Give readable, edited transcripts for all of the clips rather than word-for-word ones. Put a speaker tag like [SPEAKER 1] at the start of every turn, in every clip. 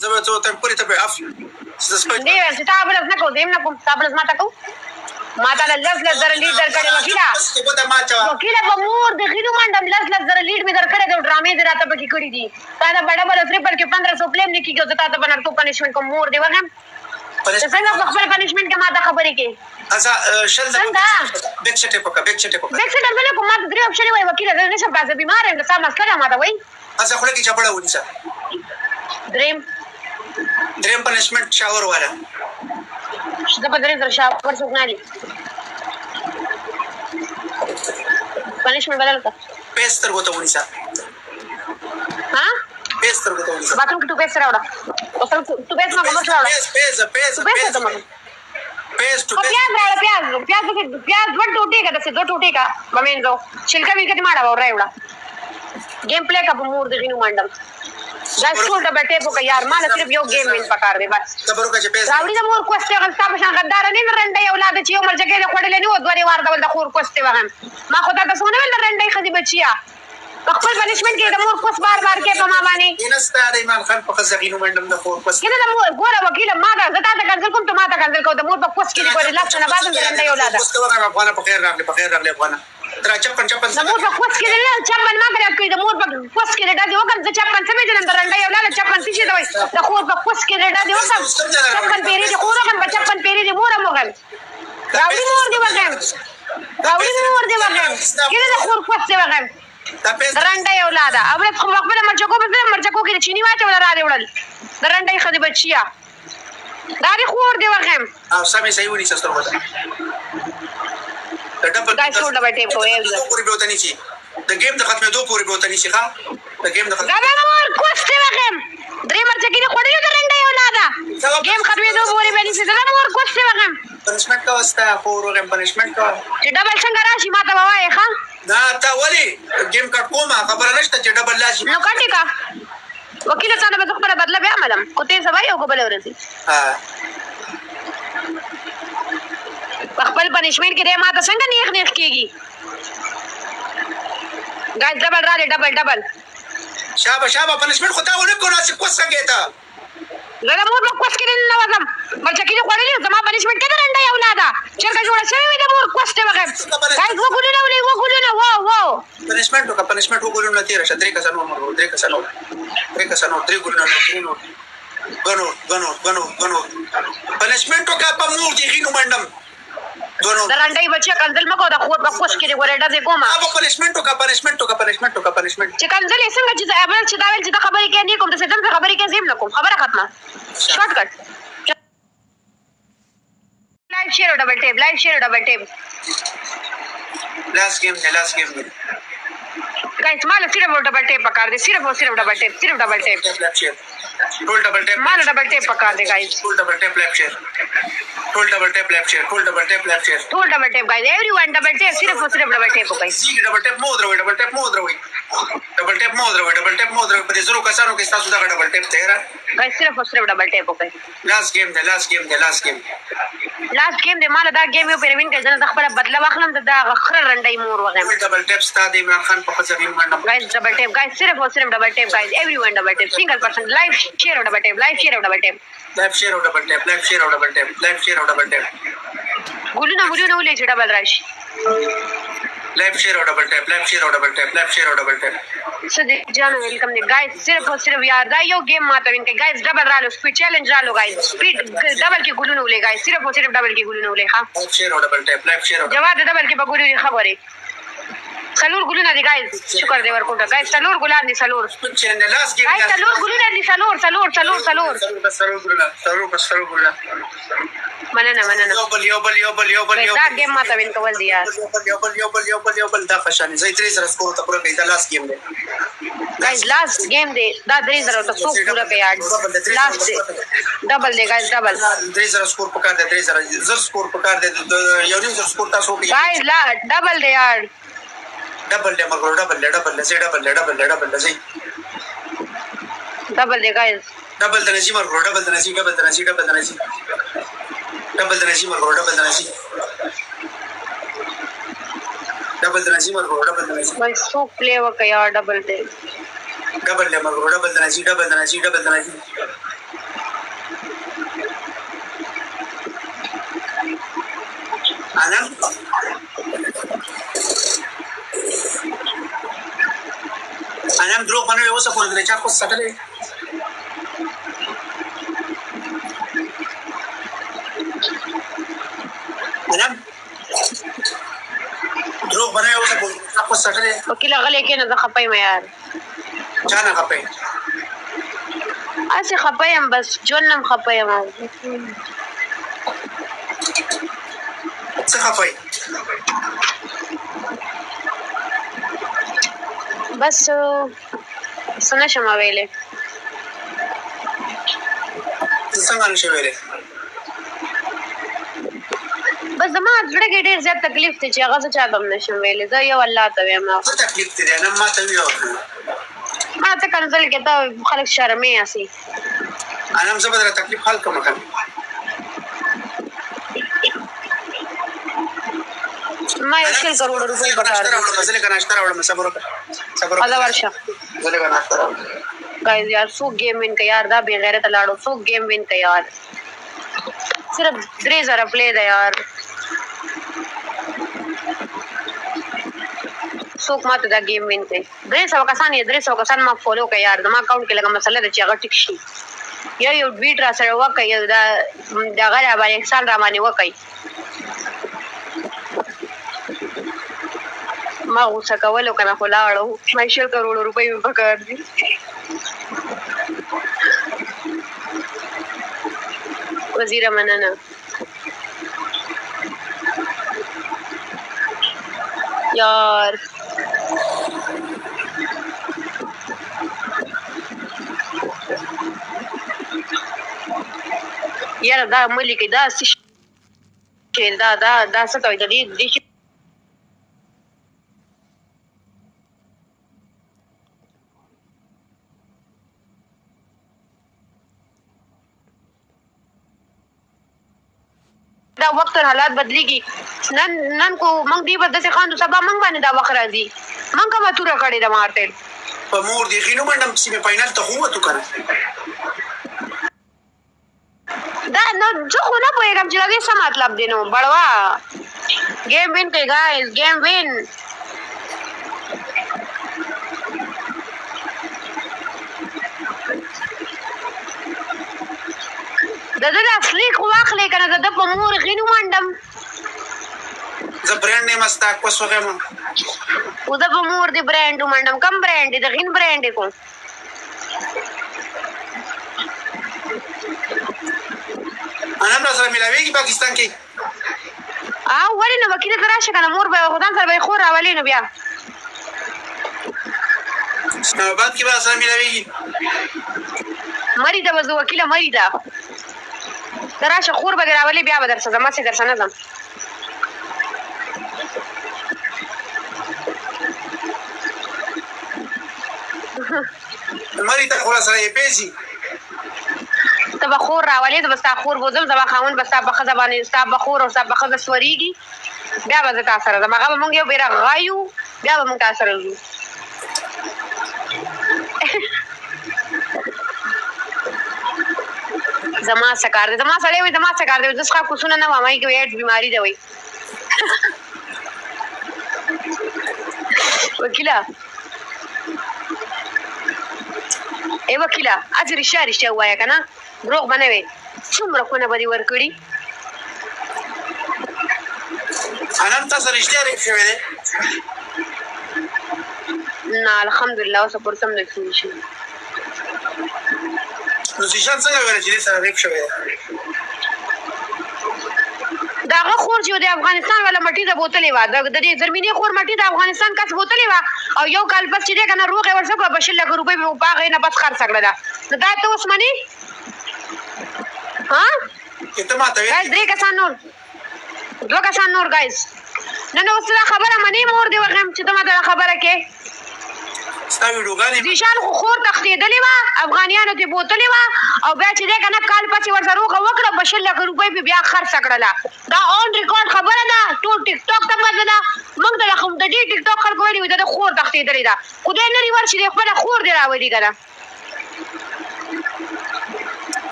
[SPEAKER 1] जवळजवळ त्यांपर्यंत
[SPEAKER 2] ताबडच नको देम नको ताबडच माता को माताला लस जरा लीड दर कडे वकीला बमूर देखिनु मंडम लस जरा लीड में दर करे दो ड्रामे दर आता बकी करी दी तादा बड़ा बड़ा ट्रिपल के 1500 प्लेम निकी गयो तादा बना तो पनिशमेंट को मोर देवा हम संगा बखबर पनिशमेंट के माता खबर के
[SPEAKER 1] असा शल संगा बेक्षटे पका
[SPEAKER 2] बेक्षटे बने को माता द्री ऑप्शन वही वकीला दर ने सब का बीमार है सामना करा माता वही
[SPEAKER 1] असा खुला की छपड़ा होनी सा ड्रीम पनिशमेंट शावर वाला
[SPEAKER 2] जबरदस्त शावर सुनाली पनिशमेंट बदल का
[SPEAKER 1] पेस तर होता होनी सा
[SPEAKER 2] हां
[SPEAKER 1] पेस तर होता होनी सा
[SPEAKER 2] बाथरूम की तू पेस रावड़ा असल तू पेस ना मत रावड़ा पेस तो मत
[SPEAKER 1] पेस टू
[SPEAKER 2] प्याज वन टूटे का दसे दो टूटे का बमेन जो छिलका मिलके माड़ा हो रहा है एवढा गेम प्ले का मूड देखिनु मंडम गाइस स्कूल डबल टेप का यार मला सिर्फ यो गेम विन पकार दे बस
[SPEAKER 1] तबरो का पेस
[SPEAKER 2] रावड़ी दा मोर क्वेश्चन का सब शान गद्दार ने रंडे औलाद छी उमर जगे खोडले नी ओदवारी वार दा बंदा खोर क्वेश्चन वहन मा खुदा दा सोने वाला रंडे खदी बचिया अक्फल पनिशमेंट के दा मोर कुछ बार के पमा माने
[SPEAKER 1] इनस्ता दा इमाम खान पखज जगिनु मंडम दा खोर क्वेश्चन
[SPEAKER 2] किने दा मोर गोरा वकील मागा जता दा कंजल कुम तो माता कंजल को दा मोर पक्वस की को लास्ट ना बाद रंडे औलाद
[SPEAKER 1] उसके वगा अफगाना पखेर रख ले अफगाना तेरा चप्पन
[SPEAKER 2] मोर पक्वस की ले चप्पन मा करे कोई दा मोर पक्वस की डा दियो कर चप्पन से में जन रंडे औलाद चप्पन तीसी दवाई दा खोर पक्वस की डा दियो सब चप्पन पेरी दे खोर kan चप्पन पेरी दे मोर मोगल रावड़ी मोर दे वगन किने दा खोर पक्वस दे वगन रंडे औलाद अब खबर मरचको की चीनी वाचे वला रादे उडल रंडे खदी बचिया दादी खोर दे वगन
[SPEAKER 1] हां सभी सही होनी सस्तर होता
[SPEAKER 2] गाइस डबल टेप को ये
[SPEAKER 1] पूरी बेवतनी ची द गेम द खत्म दो पूरी बेवतनी ची खा द गेम द खत्म
[SPEAKER 2] गाबा मोर कोस्ते वगन ड्रीमर से किने खोडले द रंडे औलाद गेम खत्म दो पूरी बेनी से द मोर कोस्ते वगन
[SPEAKER 1] पनिशमेंट का वास्ता फोर वगन पनिशमेंट का
[SPEAKER 2] डबल संग राशि माता बाबा है खा
[SPEAKER 1] ना ता वली गेम का कोमा खबर नष्ट च डबल लाशी
[SPEAKER 2] नो काटी का वकील साहब ने खबर बदला बे मैडम कुते सवाई हो को बले रसी
[SPEAKER 1] हां
[SPEAKER 2] खपल पनिशमेंट के रे माता संग नेख कीगी गाइस डबल
[SPEAKER 1] शाबा पनिशमेंट होता होने को ना से कुछ संगेता
[SPEAKER 2] लगा मोर कोस के न वजम मरचा की कोडली जमा पनिशमेंट के रंडा औलादा चल का जोड़ा से में मोर कोस ते वगन गाइस वो गुली ना वो
[SPEAKER 1] पनिशमेंट वो गुली ना तेरा शद्री का सनो त्रि गुली ना गनो पनिशमेंट का पमूर दी हिनु मंडम दोनों
[SPEAKER 2] रंडा ही बच्चे कंजल में को दा खोर बकोस के गोरेडा दे कोमा
[SPEAKER 1] अब पनिशमेंट का
[SPEAKER 2] चिकंजल ऐसे में जिदा एबल चिदावेल जिदा खबर के नहीं कोम से जम खबर के जिम नको खबर खत्म shortcut live share double tape
[SPEAKER 1] last game
[SPEAKER 2] guys माल सिर्फ डबल टेप पकड़ दे सिर्फ double tape
[SPEAKER 1] full double tape
[SPEAKER 2] माल डबल टेप पकड़ दे guys
[SPEAKER 1] full double tape left share full double tape
[SPEAKER 2] guys everyone double tape सिर्फ double tape guys
[SPEAKER 1] double tape मोद्रवे पर जरूर कसानो के साथ सुधा डबल टेप तेरा
[SPEAKER 2] गाइस सिर्फ double tape guys last game दे माल दा गेम पे विन के जन खबर बदला वाखलम दा खर रंडई मोर वगन
[SPEAKER 1] डबल टेप स्टा दे इमरान खान पर जमीन मंडम
[SPEAKER 2] गाइस डबल टेप गाइस सिर्फ double tape guys everyone double tape single person live share double tape गुलू ना उले double rush
[SPEAKER 1] left share double tape
[SPEAKER 2] सदी जान वेलकम दे गाइस सिर्फ यार दा यो गेम माता इनके गाइस डबल रालो स्पीड चैलेंज रालो गाइस स्पीड डबल की गुलू उले गाइस सिर्फ डबल की गुलू उले हां
[SPEAKER 1] लेफ्ट शेयर
[SPEAKER 2] जवाब डबल की बगुलू खबर है सलूर गुलू ना दे गाइस शुक्र देवर कोटा गाइस सलूर गुलान दी सलूर
[SPEAKER 1] लास्ट गेम
[SPEAKER 2] गाइस सलूर गुलू ना दी सलूर मनना
[SPEAKER 1] यो
[SPEAKER 2] दा गेम माता विन कवल दिया
[SPEAKER 1] दा फशानी जै 3 स्कोर तो पूरा कइदा लास्ट गेम दे
[SPEAKER 2] गाइस लास्ट गेम दे दा 3 तो सो पूरा के यार लास्ट दे डबल दे गाइस डबल
[SPEAKER 1] 3 स्कोर पकड़ दे 3 स्कोर पकड़ दे योनी स्कोर ता सो
[SPEAKER 2] गाइस ला डबल दे यार
[SPEAKER 1] डबल दे
[SPEAKER 2] गाइस
[SPEAKER 1] डबल दे नजी मर डबल दे नजी
[SPEAKER 2] भाई सो प्ले व का यार डबल दे
[SPEAKER 1] मर डबल दे नजी انم دروغ باندې اوسه پورې د چا خو سټلې انم دروغ باندې اوسه پورې د چا خو سټلې
[SPEAKER 2] وکیل غلې کې نه د خپای مې یار
[SPEAKER 1] چا نه خپې
[SPEAKER 2] اسی خپایم بس جونم خپایم
[SPEAKER 1] څه خپې
[SPEAKER 2] بس سنه شمه ویلې
[SPEAKER 1] څنګه نشي ویلې
[SPEAKER 2] بس زما زړه کې ډېر زیات تکلیف دی چې هغه څه چا هم نشم ویلې زه یو الله ته وایم
[SPEAKER 1] څه تکلیف دی نه ما ته ویو
[SPEAKER 2] ما ته کنځل کې ته خلک شرمې اسي
[SPEAKER 1] انا هم زبر تکلیف حل کوم کنه
[SPEAKER 2] ما یو شل کروڑ روپۍ پکار دي
[SPEAKER 1] زله کنه اشترا وړم صبر
[SPEAKER 2] هذا ورشه
[SPEAKER 1] زله کنه اشترا
[SPEAKER 2] गाइस यार सो गेम विन का यार दा बेगैरत लाड़ो सो गेम विन का यार सिर्फ 3000 प्ले दा यार सोक मत दा गेम विन के 300 कसान मा फॉलो का यार दमा अकाउंट के लगा मसला द चिया टिक शी यो ट्वीट را سره وکي دا غره باندې 1 سال را باندې وکي ما غوسه کولو کنه خلاړو ما 1 کروڑ روپۍ پکار دي وزیر مننه यार यार دا ملي کې دا څه دا څه کوي د دې دا وخت حالات بدلیږي نن کو موږ دی بد څه خاندو سبا موږ باندې دا وخت راځي موږ کومه توره کړې دا مارتل
[SPEAKER 1] په مور دی خینو منډم سیمه فائنل ته هو تو کړ
[SPEAKER 2] دا نو جو خو نه پوهېږم چې دا څه مطلب دی نو بړوا گیم وین کوي گایز گیم وین دا اصلي واخلې کنه دا په مور غینو منډم
[SPEAKER 1] زه برانډ نیم استا کو سوګم
[SPEAKER 2] او دا په مور دی برانډ منډم کم برانډ دی غین برانډ کو
[SPEAKER 1] انا سره ملاويږي پاکستان کې
[SPEAKER 2] ولی نو وکیل دراشه کنه مور به خدان سره به خور راولي نو بیا
[SPEAKER 1] بعد کې به سره ملاويږي
[SPEAKER 2] مری دا وزو وکیل مری دا دراشه خور به راولي بیا به درسه زما سي درسنه زم
[SPEAKER 1] مری ته خلاص راي پیسي
[SPEAKER 2] ته بخور راولې ته بستا خور بوزم زما خاون بستا بخزه باندې ستا بخور او ستا بخزه سوريږي بیا به تاسو سره زما هغه مونږ یو بیره غایو بیا به مونږ تاسو سره وځو زما سکار دې زما سړی وي زما سکار دې دسخه کوسونه نه وامای کې ویټ بیماری دی وي وکیلا ای وکیلا اځ رښتیا وایا کنه دروغ بنوي څومره کو نه بدی ورکړي
[SPEAKER 1] انا تاسو رښتیا شوی دی
[SPEAKER 2] نه الحمدلله اوس پر سم نه شي
[SPEAKER 1] نو ځان څنګه ویل چې سره ریک شوی
[SPEAKER 2] داغه خور چې د افغانستان ولا مټي د بوتلې وا د دې زرمینی خور مټي د افغانستان کس بوتلې وا او یو کال پس چې کنه روغه ورسره بشل لک روپې په باغ نه بس خرڅ کړل دا ته اوس منی ها
[SPEAKER 1] کته ماته وی
[SPEAKER 2] درې کسان نور دوه کسان نور گایز نن اوس دا خبره منی مور دی وغم چې ته ما دا خبره کې
[SPEAKER 1] ستا ویډیوګانې
[SPEAKER 2] ځیشان خور تختیدلې وا افغانانو ته بوتلې وا او بیا چې دا کنه کال پس ورسره روغه وکړه بشل لک روپې په بیا خرڅ کړل دا اون ریکارډ خبره ده ټول ټیک ټاک ته مزه ده موږ د خو د دې ټیک ټاک خلک وایي دا خور تختیدلې ده خدای نه لري ورشي خپل خور دی راوړي کنه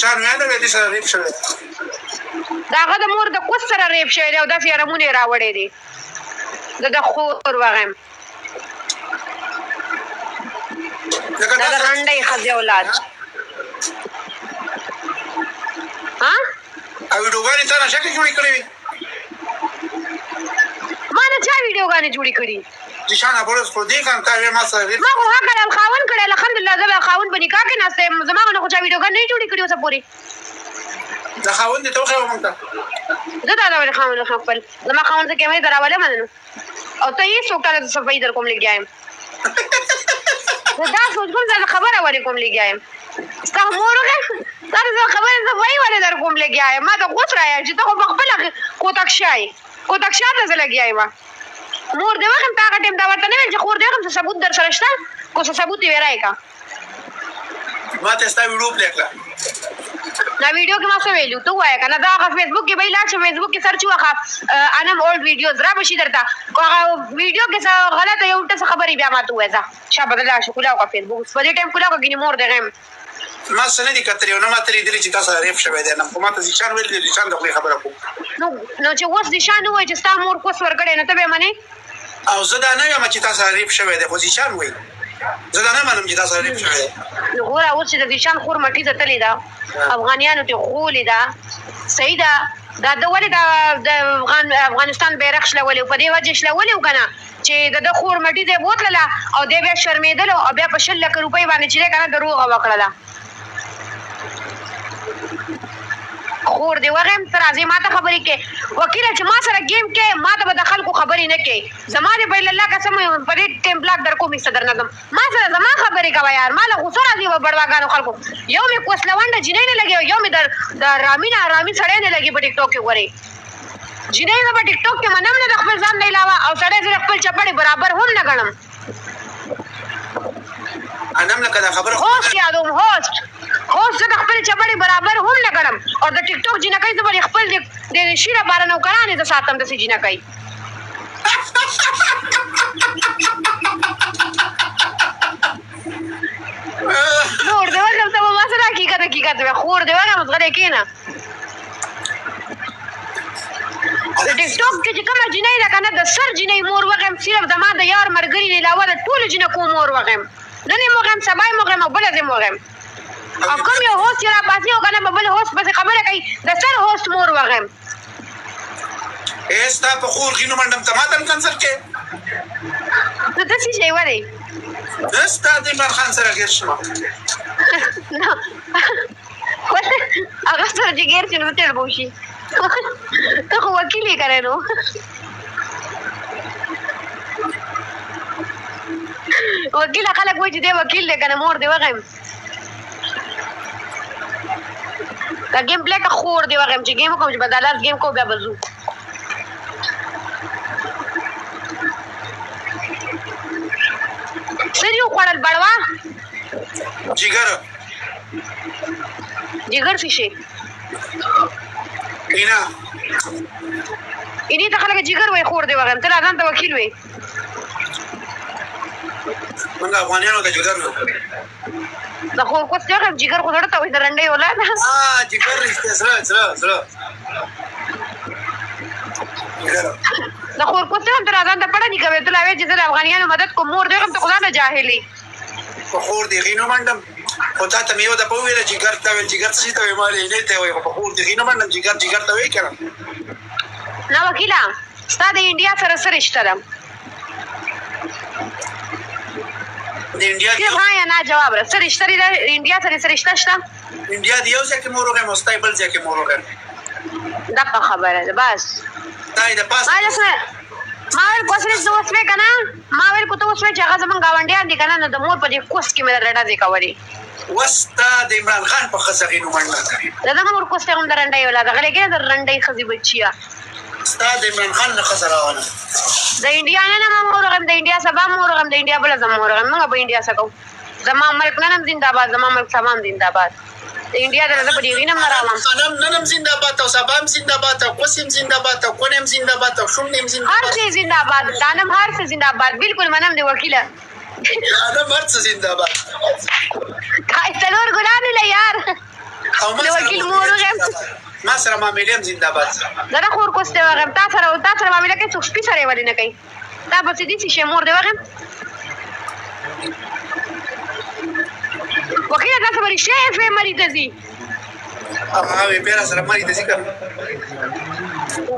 [SPEAKER 1] ځان ویاله دې سره ریک شوی
[SPEAKER 2] د هغه د مور د کوس سره ریپ شوی دی او داسې رمونې راوړی دی د خور وغیم دا د رنډۍ ښځې اولاد
[SPEAKER 1] او ویډیوګانې تا نشه کې جوړې کړې وي
[SPEAKER 2] ما نه چا ویډیوګانې جوړې کړي
[SPEAKER 1] ذیشان ابروز خو دې کړم تا وې ما سره
[SPEAKER 2] ما خو هغه کلام خاوند کړی الحمدلله زه به خاوند په نکاح کې ناسته یم زما نه خو چا ویډیوګانې نه جوړې کړي اوسه پورې
[SPEAKER 1] د خاوند دې ته وښیه موږ ته
[SPEAKER 2] زه دا ډول خاوند ښه خپل زما خاوند ته کیمرې درولې مننو او ته هېڅ څوک ته صفایي در کوم لګیا یم زه دا سوچ کوم زه خبره ولې کوم لګیا یم ستا مور وغیم ستا زه خبرې صفایي ولې در کوم لګیا یم ما ته غوس رایم چې ته خو په خپله کوتکشا یې کوتکشا ته زه لګیا یم مور دې وخم تا هغه ټیم دا ورته نه ویل چې خور دې وخم څه ثبوت در سره شته کو څه ثبوت یې ویرای کا
[SPEAKER 1] ما ته ستا ویډیو پلی کړه
[SPEAKER 2] دا ویډیو کې ما څه ویلو ته وایه که نه دا هغه فیسبوک کې به یې لاړ شي فیسبوک کې سرچ وکړه انم اولډ ویډیوز را به شي درته هغه ویډیو کې څه غلطه یو الټه څه خبرې بیا ما ته ووایه ځه شابه ته لاړ شي کولاو کړه فیسبوک په دې ټایم کولاو کړه ګینې مور دې غیم
[SPEAKER 1] ما څه نه دي کتلي او نه ما ته لیدلي چې تا سره ریپ شوی دی نه خو ما ته ذیشان ویل دي ذیشان د خولې خبره کوم
[SPEAKER 2] نو چې اوس ذیشان ووایي چې ستا مور کوس ورکړی نو ته به یې منې
[SPEAKER 1] او زه دا نه یم چې تا سره ریپ شوی دی خو ذیشان وایي زه دا نه منم چې تا سره ریپ شوی دی
[SPEAKER 2] نو ګوره اوس چې د ذیشان خور مټي ته تللې ده افغانیانو ته غولې ده صحیح ده دا د ولې د افغانستان بیرغ شلولې په دې وجه شلولې و که نه چې د ده خور مټي ته یې بوتلله او دی بیا شرمېدلو او بیا په 100 لکه روپۍ باندې چې دی که نه دروغه وکړله خور دې وغیم ته راځې ما ته خبرې کې وکیله چې ما سره ګیم کې ما ته به د خلکو خبرې نه کوې زما دې په الله قسم په دې ټیم بلاک در کوم ایسته در نه ځم ما سره زما خبرې کوه یار ما له غوسه راځي په بړواګانو خلکو یو مې کوس لونډه جینۍ نه لګي یو مې د رامي سړی نه لګي په ټیک ټاک کې ګورې جینۍ زه په ټیک ټاک کې منم نه د خپل ځان نه علاوه او سړی زه خپل چپړې برابر هم نه ګڼم
[SPEAKER 1] انم لکه دا خبره
[SPEAKER 2] هوست یادوم هوست زه د خپل چپړې برابر هم نه ګڼم او د ټیک ټاک جینکۍ زه به خپل د شیره باره نوکرانې زه ساتم داسې جینکۍ خور دې وږم ته به ما سره حقیقت وی خور دې وږم غلی کښېنه د ټیک ټاک کې چې کومه جینۍ ده که نه د سر جینۍ مور وغیم صرف زما د یار ملګري نه علاوه د ټولو جینکو مور وغیم نن یې وغیم سبا یې وغیم او بله ځای وغیم او کوم یو هوست چې راپاسي او که نه به بل هوست پسې خبره کوي د سر هوست مور وغیم
[SPEAKER 1] ستا په خور غینو منډم ته ما ته هم کنسل کې
[SPEAKER 2] نو ته څه شی ولې
[SPEAKER 1] ستا د عمران خان سره ګیر شوم
[SPEAKER 2] نه هغه سره چې ګیر شي نو تېر به وشي ته خو وکیل یې که نه نو وکیله خلک وایي چې دی وکیل دی که نه مور دې وغیم که ګیم پلی که خور دې وغیم چې ګیم وکړم چې بدالات ګیم کو بیا به ځو څه دي وخوړل بړوا
[SPEAKER 1] جګر
[SPEAKER 2] څه شي
[SPEAKER 1] اینا
[SPEAKER 2] اینې ته خلک جګر وایي خور دې وغیم ته لا ځان ته وکیل وایي
[SPEAKER 1] موږ افغانیانو ته جګر نو
[SPEAKER 2] د خور کوس دې وغیم جګر خو زړه ته وایي د رنډۍ اولاد
[SPEAKER 1] جګر رښتیا زړه
[SPEAKER 2] د خور کوس دې وغیم ته را ځان ته پړه دي کوې ته لا وایې چې زه د افغانیانو مدد کوم مور دې وغیم ته خدا نه جاهلې
[SPEAKER 1] په خور دې غینو منډم خو تا ته مې یو دفعه وویله جګر ته ویل جګر څه شي ته وایي ما لیلې ته وایي خو په خور دې غینو منډم جګر ته وایي که نه
[SPEAKER 2] نه وکیله ستا د انډیا سره څه رشته ده
[SPEAKER 1] د انډیا
[SPEAKER 2] صرف ها یا نه جواب را څه رشته ده انډیا سره څه رشته شته
[SPEAKER 1] انډیا د یو ځای کې مور وغیم او ستا یې بل ځای کې مور وغیم
[SPEAKER 2] دغه خبره ده بس
[SPEAKER 1] دا یې د پاس
[SPEAKER 2] ما ویل کوسرې زه اوس وې که نه ما ویل کو ته اوس وې چې هغه زمونږ ګاونډیان دي که نه نو د مور په دې کوس کې مې د ډډه کولې
[SPEAKER 1] اوس ستا د عمران خان په ښځه غینو منډه
[SPEAKER 2] د دغه مور کوس ته هم د رنډۍ اولاد غلی کېنه د رنډۍ ښځې بچیه
[SPEAKER 1] ستا د عمران خان نه ښځه راوله
[SPEAKER 2] د انډیا نه نه مور وغیم د انډیا سبا مور وغیم د انډیا بله زه مور وغیم موږ به انډیا څه کوو زما ملک نن هم زنده‌باد زما ملک سبا هم زنده‌باد د انډیا د زه په دې غینم نه راوړم
[SPEAKER 1] نن هم زنده‌باد او سبا هم زنده‌باد او کوس هم زنده‌باد او کونې هم زنده‌باد او شونډې هم زنده‌باد
[SPEAKER 2] هر څه زنده‌باد دانم هر څه زنده‌باد بالکل منم د وکیله
[SPEAKER 1] دانم هر څه زنده‌باد
[SPEAKER 2] څلور ګلان له یار
[SPEAKER 1] او
[SPEAKER 2] د وکیل مور وغیم
[SPEAKER 1] ما سره معاملې هم زنده‌باد
[SPEAKER 2] زه د خور کوس دی وغیم تا سره معامله کوي څوک سپي سره یې ولې نه کوي تا به څه داسې شی مور دی وغیم وکیله تاسو به رښتیا یې فی مري ته ځي
[SPEAKER 1] هغه پیرا سره مري ته ځي که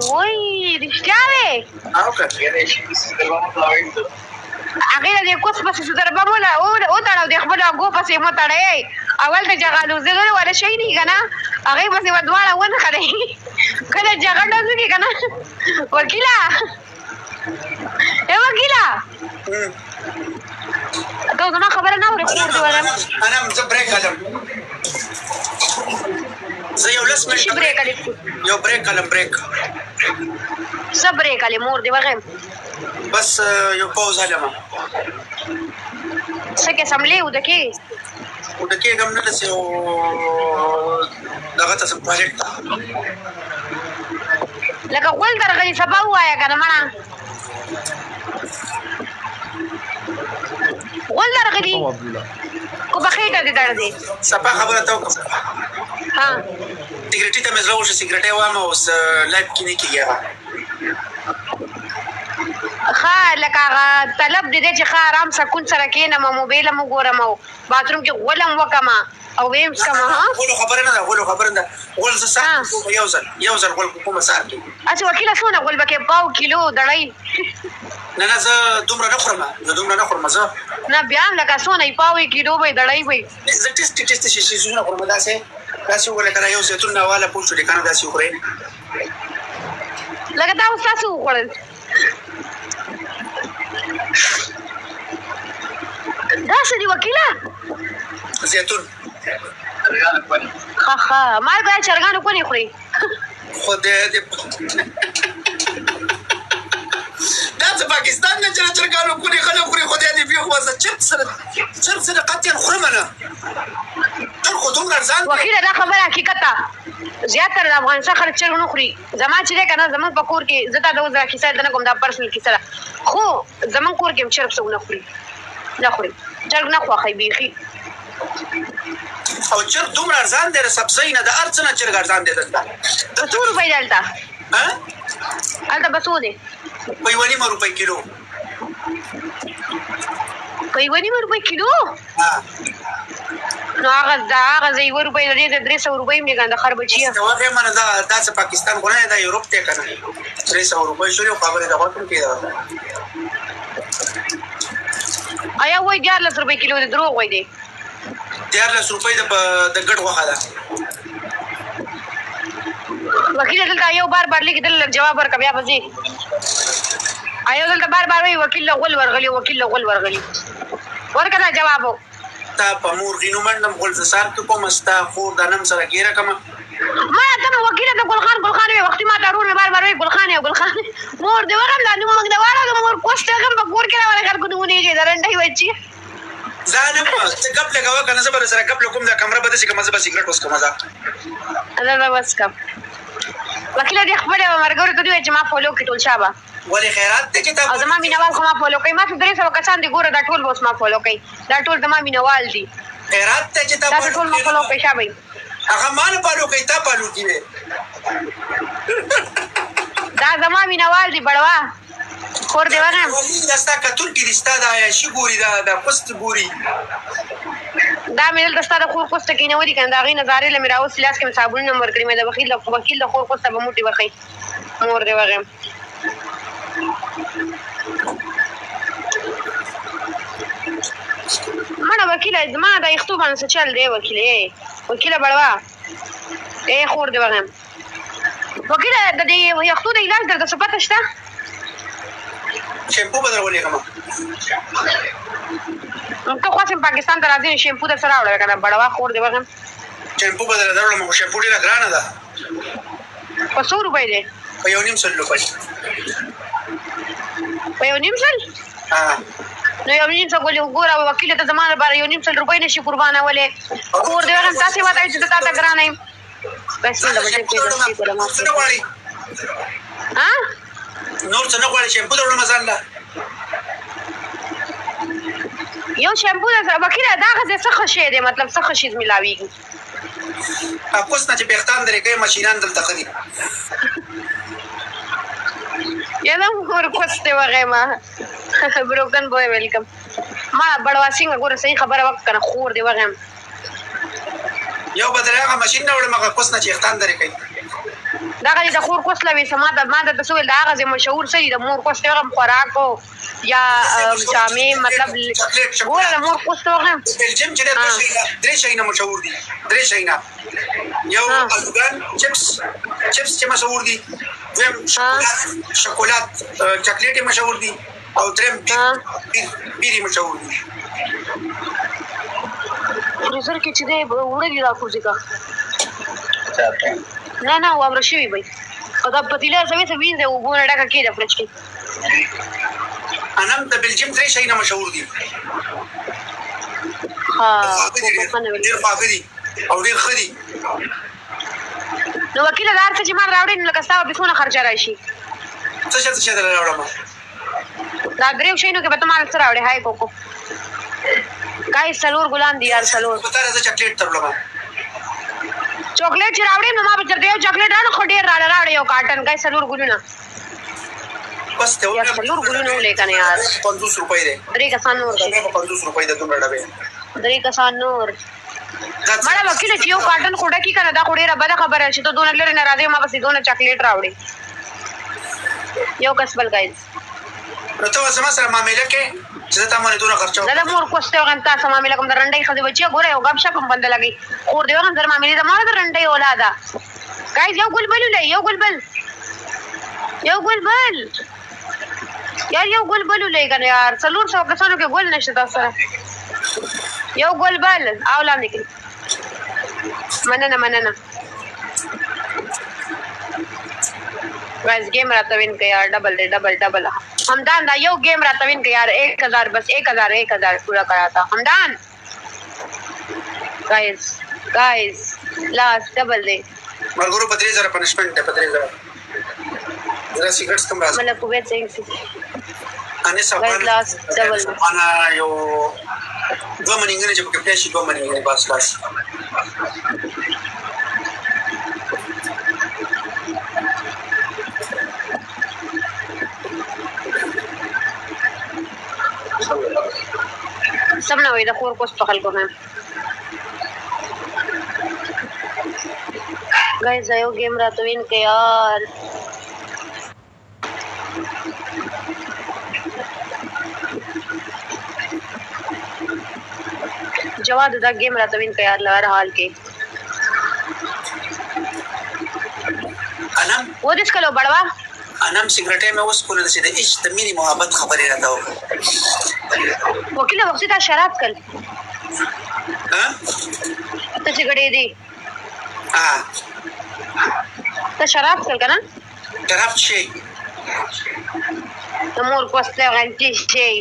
[SPEAKER 2] وای رښتیا وې
[SPEAKER 1] او که
[SPEAKER 2] هغې د دې کوس پسې سودربم وتړه د خپل اګو پسې مه تړئ اول د جغالوزګرو والا شی دي که نه هغې پسې به دواړه ونښلئ کله جغل ډز وکړي که نه وکیله وکیله ته زما خبره نه اورې کور دې وغیم
[SPEAKER 1] انا زه بریک کړم زه یو لس منټه یو بریک کړم بریک
[SPEAKER 2] څه بریک هلې مور دې وغیم
[SPEAKER 1] بس یو پوز هلمه
[SPEAKER 2] څه کې سملې ودکې
[SPEAKER 1] ودکېږم نه داسې یو دغه ته څه پروجیکټ ته
[SPEAKER 2] لکه غول درغلي سبا ووایه که نه مړه غول درغلي خو په خېټه دې درد دی
[SPEAKER 1] صفا خبره ته وکړم سګرټي ته مې زړه وشو سګرټۍ وایم اوس لایف کې نه کېږي هغه
[SPEAKER 2] ښه لکه هغه طلب دې دی چې ښه ارام سکون سره کښېنم او موبایل هم وګورم او باتروم کې غول هم وکړم او ویم څکم
[SPEAKER 1] غولو خبره نه ده غول غول زه سهار یو ځل غول کومه سهار کې
[SPEAKER 2] اچھا وکیله څونه غول به کې پاو کیلو دړۍ
[SPEAKER 1] نه زه دومره نه خورم زه
[SPEAKER 2] نه بیا هم لکه څونه یې پاو کیلو به یې دړۍ به
[SPEAKER 1] زه ټیسټ شیشونه خورم داسې وګوره که نه یو زیتون نه واله پوه شولې که نه داسې وخورئ
[SPEAKER 2] لکه دا اوس تاسو وخوړل دا څه دي وکیله
[SPEAKER 1] زیتون
[SPEAKER 2] ښه مالګه چرګانو کونې خوري
[SPEAKER 1] خدای دې دا څه پاکستان نه چې چرګانو کونې خلک خوري خدای دې بیا خو زه چرګ سره قطعا خورم نه چرګ خو دومره ارزان
[SPEAKER 2] وکیله دا خبره حقیقت ده زیاتره د افغانستان خلک چرګ نه خوري زما چې دی که نه زمونږ په کور کې زه تا د اوس دا کیسه نه کوم دا پرسنل کیسه ده خو زمونږ کور کې هم چرګ څوک نه خوري چرګ نه خوښوي بیخي
[SPEAKER 1] او چرګ دومره ارزان دی د سبزۍ نه د هر څه نه چرګ ارزان دی دلته
[SPEAKER 2] په څو روپۍ دلته هلته به څو دی
[SPEAKER 1] په 1.5 روپۍ کیلو
[SPEAKER 2] په 1.5 روپۍ کیلو نو هغه زه 1 روپۍ د دې د 300 روپۍ هم دی که نه د خر بچیه
[SPEAKER 1] واقع منه دا څه پاکستان خو نه دی دا یوروپ دی که نه 300 روپۍ شولې خو خبرې د غوږ هم کېده
[SPEAKER 2] آیا وایي 14 روپۍ کیلو دی دروغ وایي دی
[SPEAKER 1] 14 روپۍ د ګډ غوښه ده
[SPEAKER 2] وکیل دلته یو بار لیکي دل جواب ورکړه بیا به ځې ایو دلته بار وایي وکیل له غول ورغلي ورکړه دا جواب
[SPEAKER 1] تا په مور غینو منډم غول زه سار کې کوم ستا خور د نم سره ګیره کړمه
[SPEAKER 2] ما ته نو وکیله د ګلخان وي وختي ما ته ورور مې بار وایي ګلخان مور دې وغم دا نوم موږ د واړه د مور کوسټ هغه په کور کې راوړل خلکو نو نه دې درنډي وچی
[SPEAKER 1] زانه څه غپ لګاوه کنه زبر سره غپ کوم دا کمره بده چې کوم زبر سیګریټ اوس کوم ځا
[SPEAKER 2] الله بس کا وکیله دې خبره مرګور ته دی چې ما فالو کې ټول شابه
[SPEAKER 1] ولې خیرات ته چې تاسو
[SPEAKER 2] زما مینوال خو ما فالو کوي ما 300 کسان دي ګوره دا ټول اوس ما فالو کوي دا ټول زما مینوال دي
[SPEAKER 1] خیرات ته چې
[SPEAKER 2] تاسو ټول ما فالو کوي شابه
[SPEAKER 1] هغه مان فالو کوي تا فالو کیږي
[SPEAKER 2] دا زما مینوال دي بڑوا خور دی وغم
[SPEAKER 1] دستا کتون کې دستا دا شي ګوري دا پست ګوري
[SPEAKER 2] دا مې دستا د خور کوسته کې نه ودی کنه دا غي نظارې لمه راوس لاس کې صابون نمبر کړی مې د وکیل د خور کوسته به موټي ورخی مور دی وغم مړه وکیله زما د یختو باندې څه چل دی وکیله بړوا خور دی وغم وکیله د دې یختو د علاج درته څه پته شته
[SPEAKER 1] شیمپو بدلولې کوم
[SPEAKER 2] ته خو سم پاکستان ته راځي شیمپو د سره وړل کنه بڑوا خور دی وغم
[SPEAKER 1] شیمپو بدل درول مو شیمپو ډیره ګرانه ده
[SPEAKER 2] په 100 روپۍ دی
[SPEAKER 1] په 1.5 روپۍ
[SPEAKER 2] په 1.5 نو 1.5 ګوره وکیل ته زمانه بار 1.5 روپۍ نشي قربانه ولې خور دی وغم تاسو وایي چې تا ته ګرانه ایم بس نو بچی پیدا شي کوله ما ها
[SPEAKER 1] نور څه نه غواړي شیمپو درول مزان ده
[SPEAKER 2] یو شیمپو د وکیل دا غزه څه خشه دی مطلب څه خشیز ملاویږي
[SPEAKER 1] کوس نه چې بېختان درې کوي ماشینان دلته ښه دي
[SPEAKER 2] یادم مور کوس ته وغیمه بروکن بوی ویلکم ما بڑوا څنګه ګوره صحیح خبره وکړه کنه خور دی وغیم
[SPEAKER 1] یو به درې هغه ماشین نه وړم هغه کوس نه چې بېختان درې کوي
[SPEAKER 2] دغه د خور کوس لوي سما د ما د تسویل د هغه مشهور سړي د مور کوس ته هم خوراکو یا جامې مطلب ګوره د مور کوس ته وغیم
[SPEAKER 1] بلجیم چې درې شیونه مشهور دي درې شیونه یو الوګان چپس چې مشهور دي دویم شکولات چاکلیټ مشهور دي او دریم بیری مشهور دي
[SPEAKER 2] فریزر کې چې دی وړه دي راکوزي کا نه وامر شوی وي او دا پتیله سمې سمې ده وګوره ډکه کېده فرج کې
[SPEAKER 1] انم د بلجیم درې شیونه مشهور دي ډېر خواږه دي او ډېر ښه دي
[SPEAKER 2] نو وکیله دا هر څه چې ما راوړې نو لکه ستا به څونه خرچه راشي
[SPEAKER 1] څه شی درله راوړم
[SPEAKER 2] دا دریو شیانو کې به ته ما څه راوړې هاي کوکو ګایز 4 ګلان دي یار 4
[SPEAKER 1] په تا زه چاکلیټ درلم
[SPEAKER 2] چاکلیټ چې راوړې نو ما به درته یو چاکلیټ راوړم خو ډېر راوړې یو کارټن ګایز 4 ګلونه
[SPEAKER 1] بس ته
[SPEAKER 2] یار 4 ګلونه ولې کنه یار
[SPEAKER 1] 50 روپۍ دی
[SPEAKER 2] درې کسان نور شي
[SPEAKER 1] 50 روپۍ د دومره ډبې
[SPEAKER 2] درې کسان نور مړه وکیل چې یو کارټن خوډه کی کنه دا خو ډېره بده خبره چې ته دونه لري نه راځي ما بس دونه چاکلیټ راوړې یو کسبل ګایز
[SPEAKER 1] نو ته زما سره معامله کې چې ته مونږ دونه خرچو
[SPEAKER 2] دا مور کوسته وغم تاسو معامله کوم درنډي خدي بچي ګوره یو غب شپ بند لګي خور دی وغم در معامله دا ما درنډي اولادا ګایز یو ګلبل لې یو ګلبل یو ګلبل لې کنه یار 400 کسانو کې ګل نشته تاسو یو ګلبل اولا نکړي مننه ګایز گیم راتوین کې یار ډبل همدان دا یو گیم راتوین کې یار 1000 بس 1000 پورا کرا تھا همدان ګایز لاست ډبل دے
[SPEAKER 1] مرګورو 3000 پنشمنٹ ہے 3000 زرا سیګریټس کم راځي
[SPEAKER 2] مطلب کوې څنګه
[SPEAKER 1] اني سبا
[SPEAKER 2] لاست ډبل
[SPEAKER 1] انا یو دو منینګره چې په پیاشي دو منینګره بس لاس سب نه وي د خور کوس په خلکو نه ګایز یو گیم راتوین کې یار جواد دا گیم راتوین کې یار لار حال کې انم
[SPEAKER 2] و دې کلو بڑوا
[SPEAKER 1] انم سیګریټه مې اوس کول چې د عشق د مینی محبت خبرې راته وکړه
[SPEAKER 2] وکیل وخت دا شراب کل
[SPEAKER 1] ها
[SPEAKER 2] ته سیګریټ دی ته شراب کل کنه
[SPEAKER 1] شراب شي
[SPEAKER 2] ته مور کوسته غنټي شي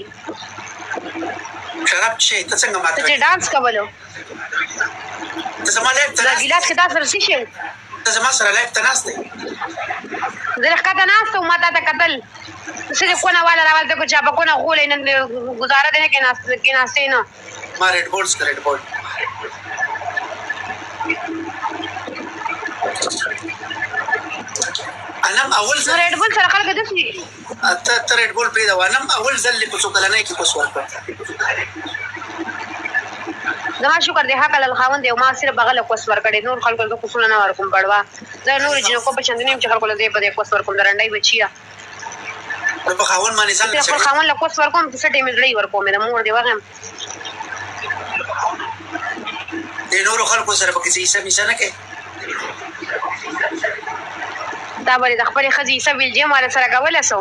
[SPEAKER 1] شراب شي ته څنګه ماته
[SPEAKER 2] ته ډانس کولو
[SPEAKER 1] ته زما لایف ته
[SPEAKER 2] دا ګلاس کې تاسو رسې شي
[SPEAKER 1] ته زما سره لایف ته ناست دی
[SPEAKER 2] زه ښکته ناست وم ما تا ته کتل څه کونه والا راولته کو چا په کونه غولې نن گزاره دی نه کې ناستې نه
[SPEAKER 1] ما ریډ بولز ریډ بول انم اول
[SPEAKER 2] نو ریډ بول سره خلک دسي
[SPEAKER 1] ته ریډ بول پیدا وانم اول ځل په څو کلنۍ کې پوس ورکړ
[SPEAKER 2] زما شکر دی حق له خاوند دی ما صرف بغل کوس ورکړې نور خلکو ته کوسونه نه ورکوم بڑوا زه نور جنو کو په چندنیم چې خلکو له دې په دې کوس ورکوم درنډای بچیا
[SPEAKER 1] په خاون باندې ځل
[SPEAKER 2] چې خپل خاون له کوس ورکوم څه ټیم لري ورکوم د مور دی وغم
[SPEAKER 1] د نور خلکو سره په کیسه میسه نه کې
[SPEAKER 2] دا باندې د خپل خزي سویل جیم ولا سره کوله سو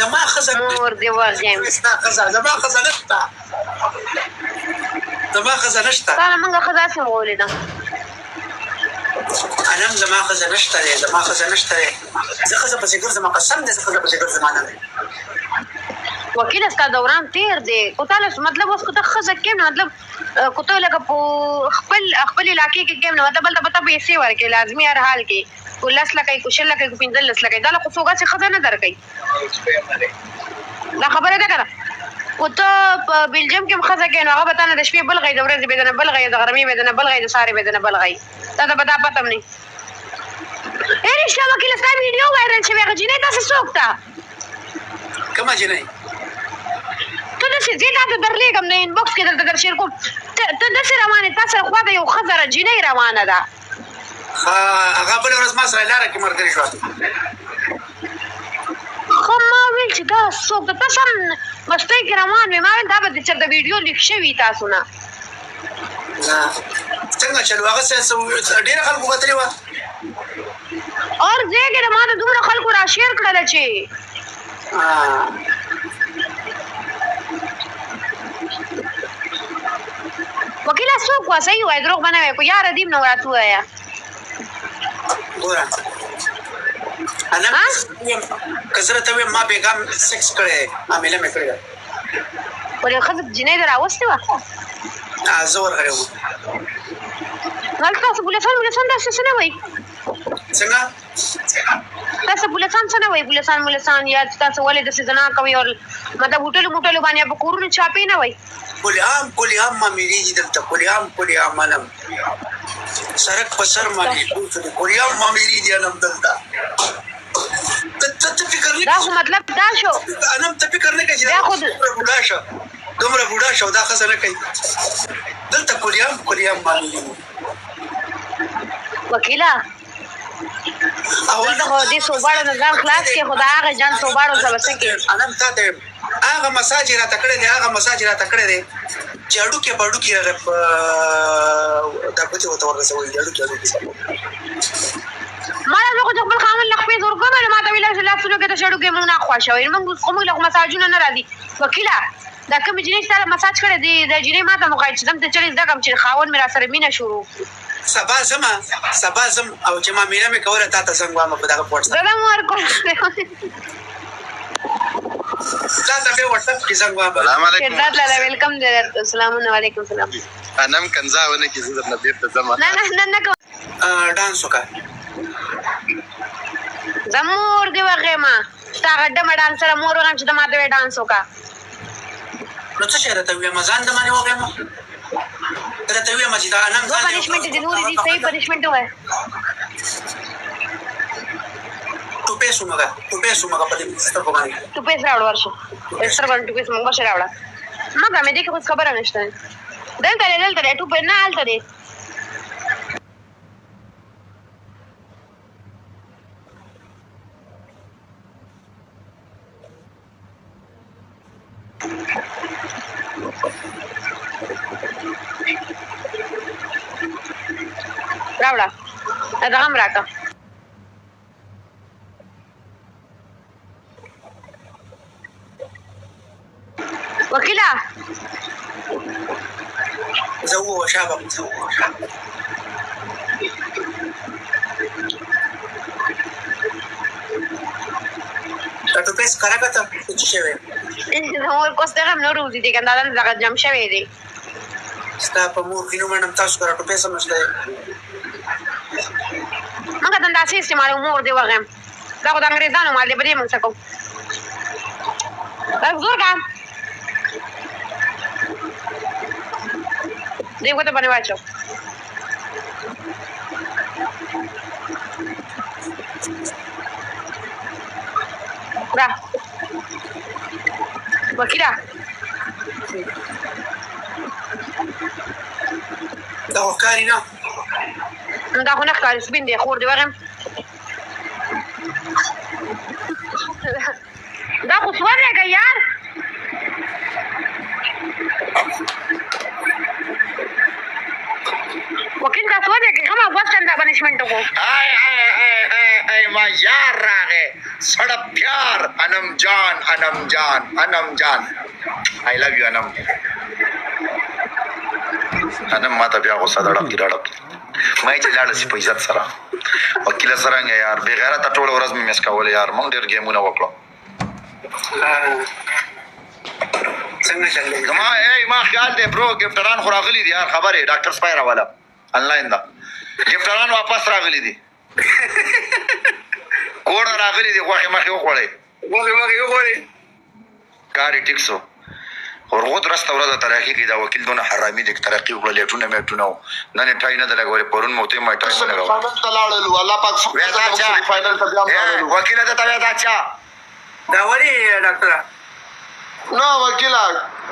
[SPEAKER 1] زما خزر
[SPEAKER 2] مور دی وغم
[SPEAKER 1] زما خزر نشته دا
[SPEAKER 2] موږ خزا سم ولیدا
[SPEAKER 1] انم زما خزر نشته زه خزر په سیګر زما قسم دې خزر په سیګر زمانه نه
[SPEAKER 2] وکیل استا دوران تیر دی کو تعالی مطلب اوس کو ته خزر کې مطلب کو ته لکه خپل علاقې کې کې نو مطلب ته پیسې ورکې لازمي هر حال کې ولس لکه کو شل لکه کو پینځل لس لکه دا له څوګه څخه خزر نه درکې دا خبره ده کنه او ته په بلجیم کې مخزه کې نو هغه به تانه د شپې بلغې د ورځې بدنه بلغې د غرمې بدنه بلغې د ساري بدنه بلغې تا ته به دا پته هم نه ای رښتیا وکیله ستا ویډیو وایرل شوې هغه جینۍ داسې څوک ده
[SPEAKER 1] کومه جنۍ
[SPEAKER 2] ته داسې ځې تا ته درلېږم نه انبوکس کې دلته در شیر کوم ته داسې روانې تا سره خوا ته یو ښځه جینۍ روانه ده
[SPEAKER 1] هغه بله ورځ ما سره لاره کې ملګرې شوه
[SPEAKER 2] خو ما ویل چې دا څوک ده تاسو هم مستۍ کې روان وې ما ویل دا به د چېرته ویډیو لیک شوي تاسو نه
[SPEAKER 1] څنګه چلو هغه ډېره خلکو کتلې وه
[SPEAKER 2] اور ځای کې د ما ته دومره خلکو را شیر کړله چې وکیله څوک وه صحیح وایه دروغ به نه وایه خو یاره دیم نه راته ووایه
[SPEAKER 1] ګوره که زه راته ویم ما بېګام سیکس کړی دی حامله مې کړې ده
[SPEAKER 2] ور یو ښځه جینۍ دې راوستې وه
[SPEAKER 1] زه ورغلی وم
[SPEAKER 2] هلته تاسو پولیسان داسې څه نه وایي
[SPEAKER 1] څنګه
[SPEAKER 2] تاسو پولیسان څه نه وایي پولیسان یا تاسو ولې داسې زنا کوئ او مطلب هوټلو باندې په کورونو چاپې نه وایي
[SPEAKER 1] کلی عام معاملې دي دلته کلی عام منم سرک په سر باندې کلی عام معاملې دي انم دلته ته فکر نه
[SPEAKER 2] دا خو مطلب دا شو
[SPEAKER 1] انم ته فکر نه کوي چې دومره بوډا شو دا ښځه نه کوي دلته کلی عام معاملې دي
[SPEAKER 2] وکیله دلته خو دې صوباړو نه ځان خلاص کړې خو د هغه جان صوباړو سره به څه کوې
[SPEAKER 1] انم تا ته هغه مساج یې راته کړی دی چې هډوکي په هډوکي دا ګوتې ورته ورسوي هډوکي
[SPEAKER 2] ما له خو خپل خاوند له خپې زور کوم نو ما ته ویل چې لاسونو کې د هډوکي موږ نه خوښوي موږ له مساجونه نه راځي وکیله دا کوم جنۍ سره مساج کړی دی د جنۍ ما ته مخای چې دلته چلې زده کوم چې خاوند مې را سره مینه شروع
[SPEAKER 1] سبا زم او چې ما میره مې کوله تا ته زنګ وامه په دغه واتس اپ
[SPEAKER 2] زه مو ورکوم
[SPEAKER 1] تا ته به واتس اپ کې زنګ وامه
[SPEAKER 3] السلام علیکم
[SPEAKER 2] لاله ویلکم السلام علیکم السلام
[SPEAKER 3] انم کنځاونه کې زه درنه بیرته ځم
[SPEAKER 2] نه
[SPEAKER 1] ډانس وکړه
[SPEAKER 2] زمور دی وغه ما تا غډه ما ډانس سره مور وغم چې د ما ته ډانس وکړه
[SPEAKER 1] نو څه شي راته وې مزان د باندې وغه ما راته وې ما چې دا انم
[SPEAKER 2] ځان پنیشمنت دي نور دي صحیح پنیشمنت وای
[SPEAKER 1] ټوپې سومګه په دې سترګو باندې
[SPEAKER 2] ټوپې راوړ ورشه سترګو باندې ټوپې سومګه شه راوړه ما مې دې کې خو خبره نشته دلته ټوپې نه حالت دي راوړه دا هم راکا وکیلا
[SPEAKER 1] زو شابه تاسو پیس کراکته چې شوی
[SPEAKER 2] نو کوسته هم نور وځي دي کنده دا جام شوی دی
[SPEAKER 1] ستا په مور کینو منم تاسو کرا ټوپې سمجته
[SPEAKER 2] مګر دا داسې استعمال مور دی وغم دا خو د انګريزانو مال دی بری موږ څه کوو زور کا دیو ته باندې واچو را وکیلا
[SPEAKER 1] دا وکاري نه
[SPEAKER 2] دا خو نه ښکاري سپین دی خور دی وغم دا خو سوار دی یار وکیل دا سوار دی هم واسطه دا پنیشمنت کو
[SPEAKER 3] ای ما یار راغه سړ پیار انم جان I love you انم ما ته بیا غوسه دړم مې چې لاړ سي په عزت سره وکیل سره یار بے غیرته ټول ورځ مې مس کول یار مونږ ډېر گیمونه وکړو
[SPEAKER 1] څنګه چلې
[SPEAKER 3] ما خیال دی برو ګفټران خو راغلي دي یار خبره ډاکټر سپایر والا انلاین دا ګفټران واپس راغلي دي کوړه راغلي دي غوښه مخې وخوړې
[SPEAKER 1] وګورې
[SPEAKER 3] ګاډي ټیکسو ورغود راسته ورځ ترقي کې دا وکیل دونه حرامي دي ترقي وکړه لیټونه میټونه نن ټای نه لګولې پرون موته ما ټای نه لګول
[SPEAKER 4] فاینل ته لاړلو الله پاک فاینل ته بیا لاړلو
[SPEAKER 3] وکیل ته تا دا چا
[SPEAKER 1] دا ولی ډاکټر
[SPEAKER 4] نو وکیلا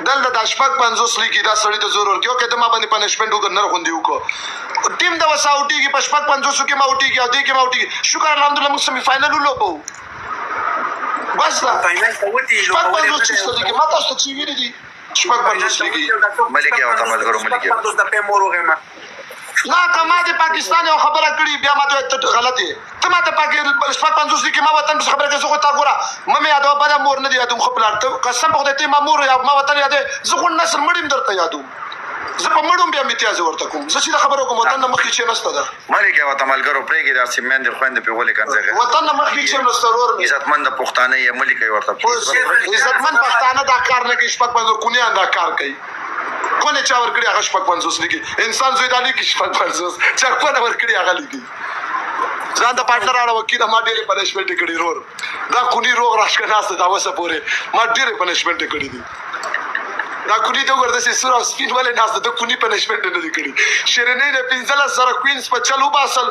[SPEAKER 4] دلته د شپږ 50 لیکي دا سړی ته ضرور کیو کې ته ما باندې پنشمنت وګ نه غوندي وکړو ټیم دا وساوټي کې په شپږ 50 کې ما وټي کې او دې کې ما وټي شکر الحمدلله موږ سمي فاینل ولوبو بس دا
[SPEAKER 1] فاینل ته وتی
[SPEAKER 4] شپږ 50 چې کې ما تاسو ته چی ویلي دي شپږ 50 لیکي
[SPEAKER 3] ملک یو ته ملګرو ملک یو
[SPEAKER 1] تاسو د پیمورو غما
[SPEAKER 4] لا کما د پاکستان یو خبره کړي بیا ما ته غلط دي ته ما ته پاکستان شپږ 50 لیکي ما وطن خبره کې زه خو تا ګوره مې یادو بل مور نه دی یادوم خو پلان ته قسم په دې ما مور یا ما وطن یادې زه خو نسل مړیم درته یادوم زه په مړوم بیا امتیاز ورته کوم زه چې خبرو کوم وطن نه مخکې چې نسته ده
[SPEAKER 3] ملک یو ته ملګرو پرېږي دا سیمند خويند په ولې کنځه
[SPEAKER 4] وطن نه مخکې چې نسته ورور
[SPEAKER 3] عزتمند پښتانه یې ملک یو ورته
[SPEAKER 4] عزتمن پښتانه دا کار نه کوي شپږ 50 کونیان دا کار کوي کونه چا ور کړی هغه شپږ 50 لیکي انسان زوی دالي کې شپږ 50 چا کونه ور کړی هغه لیکي ځان د پارتنر اړه وکیل ما ډېر پنشمنت کړی رور دا کونی روغ راشکناسته دا وسه پوره ما ډېر پنشمنت کړی دي دا کونی ته ورته سي سور او سپین ولې ناسته د کونی پنشمنت نه دي کړی شیرینې نه پنځله سره کوینز په چلو باسل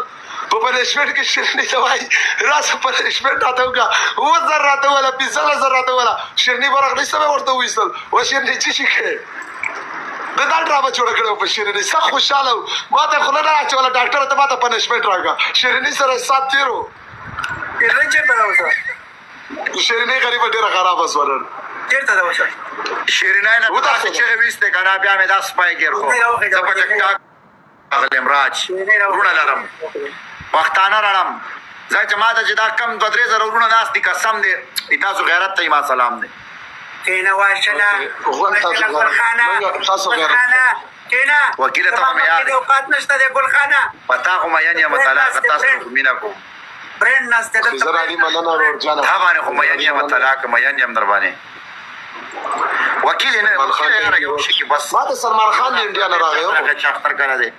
[SPEAKER 4] په پنشمنت کې شیرینې ته وای راس پنشمنت راته وکا و زر راته ولا پنځله زر راته ولا شیرینې برغ نشته ورته وېسل و شیرینې چې شي کړي دا ډرامه جوړ کړو په شیرینې سخت خوشاله ما ته خلک نه اچول ډاکټر ته ما ته پنشمنت راکا شیرینې سره سات تیرو
[SPEAKER 1] رنجه په اوسه
[SPEAKER 4] شیرینې غریب ډیره خراب اسورن
[SPEAKER 1] چیرته دا وشه
[SPEAKER 3] شیرینای نه تاسو چې وېسته کنه بیا مې داس پای ګرځو زه په ټک ټاک غلم راج ورونه لرم وختانه رانم زه چې ما ته چې دا کم 2-3 زره ورونه ناس دي قسم دې تاسو غیرت ته ما سلام دې
[SPEAKER 1] کینا واشنا
[SPEAKER 4] تاسو غیرت
[SPEAKER 1] کینا
[SPEAKER 3] وکیل ته مې یاد
[SPEAKER 1] دی اوقات نشته د ګلخانه
[SPEAKER 3] پتا خو مې یعنی مطلق تاسو مینا کو
[SPEAKER 1] برند نسته د
[SPEAKER 4] زرا علی مولانا ور جان
[SPEAKER 3] دا باندې خو مې یعنی مطلق مې یعنی هم در باندې وکیل نه وکیل یې راغی شي کې بس
[SPEAKER 4] ما ته سلمان خان دی انډیا نه راغی
[SPEAKER 3] هغه چاختر کړه دی